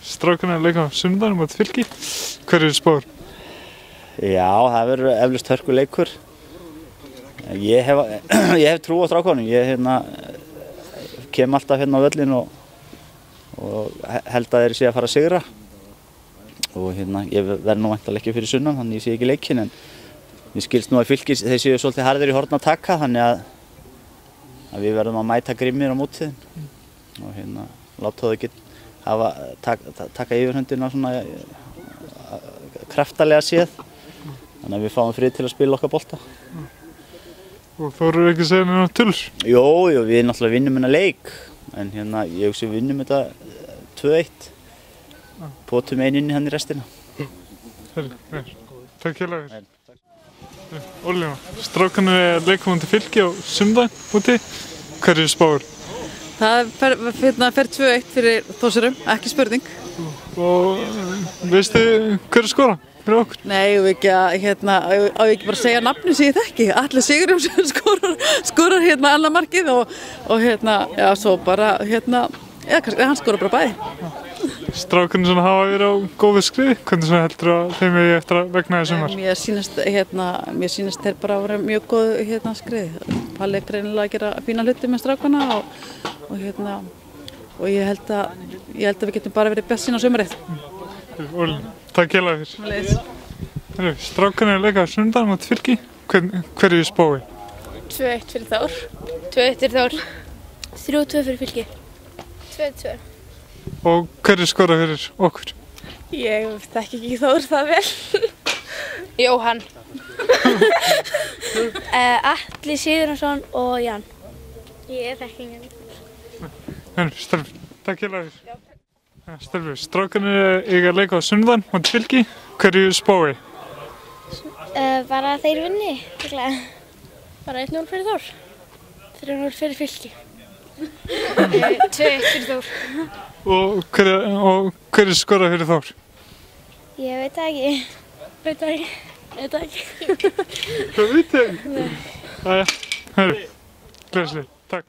Strákarnir leika á sunnudaginn móti Fylki. Hverju spáir? Já, það verður eflaust hörkuleikur. Ég hef trú á strákunum. Ég kem alltaf hérna á völlinn og held að þeir sé að fara að sigra. Og ég verð nú væntanlega ekki fyrir sunnan, þannig ég sé ekki leikinn, en mér skilst nú að Fylkis þeir séu svolítið harðir í horn að taka, þannig að við verðum að mæta grimmir á mótiðin og láta þau ekki taka yfirhöndina svona kraftalega séð, þannig að við fáum frið til að spila okkar bolta. Og þorðu ekki að segja neina tölur? Jó, við náttúrulega vinnum hennar leik, en ég hugsi við vinnum þetta 2-1. Potum einn inn í hann í restina. Takk hérlega fyrir. Ólína, strákarnir leika móti Fylki á sunnudaginn móti. Hverju spáir? Það fer 2-1 fyrir Þórsurum, ekki spurning. Og veistu hverju skora fyrir okkur? Nei, á ég ekki bara að segja nafni sem ég þekki. Atli Sigurjónsson skorar annað markið og já, svo bara hann skorar bara bæði. Strákarnir hafa verið á góðu skriði. Hvernig heldur að þeim eigi eftir að vegna í sumar? Mér sýnist þeir bara að vera mjög góðu skriði. Palli greinilega að gera fína hluti með strákana og ég held að við getum bara verið best sín á sumarið. Takk hérlega fyrir. Strákarnir leika á sunnudaginn móti Fylki. Hverju spáir? 2-1 fyrir Þór. 2-1 fyrir Þór. 3-2 fyrir Fylki. 2-2. Og hverju skora fyrir okkur? Ég þekki ekki Þór það vel. Jóhann. Atli Sigurjónsson og Jan. Ég þekki enginn. Takk hérlega fyrir. Strákarnir eiga að leika á sunnudaginn móti Fylki. Hverju spáir? Bara þeir vinni. Bara 1-0 fyrir Þór. 3-0 fyrir Fylki. 2-1 fyrir Þór. Og hverju skora fyrir Þór? Ég veit það ekki. Veit það ekki. Hvað veit ég? Nei. Jæja, gleðislega. Takk.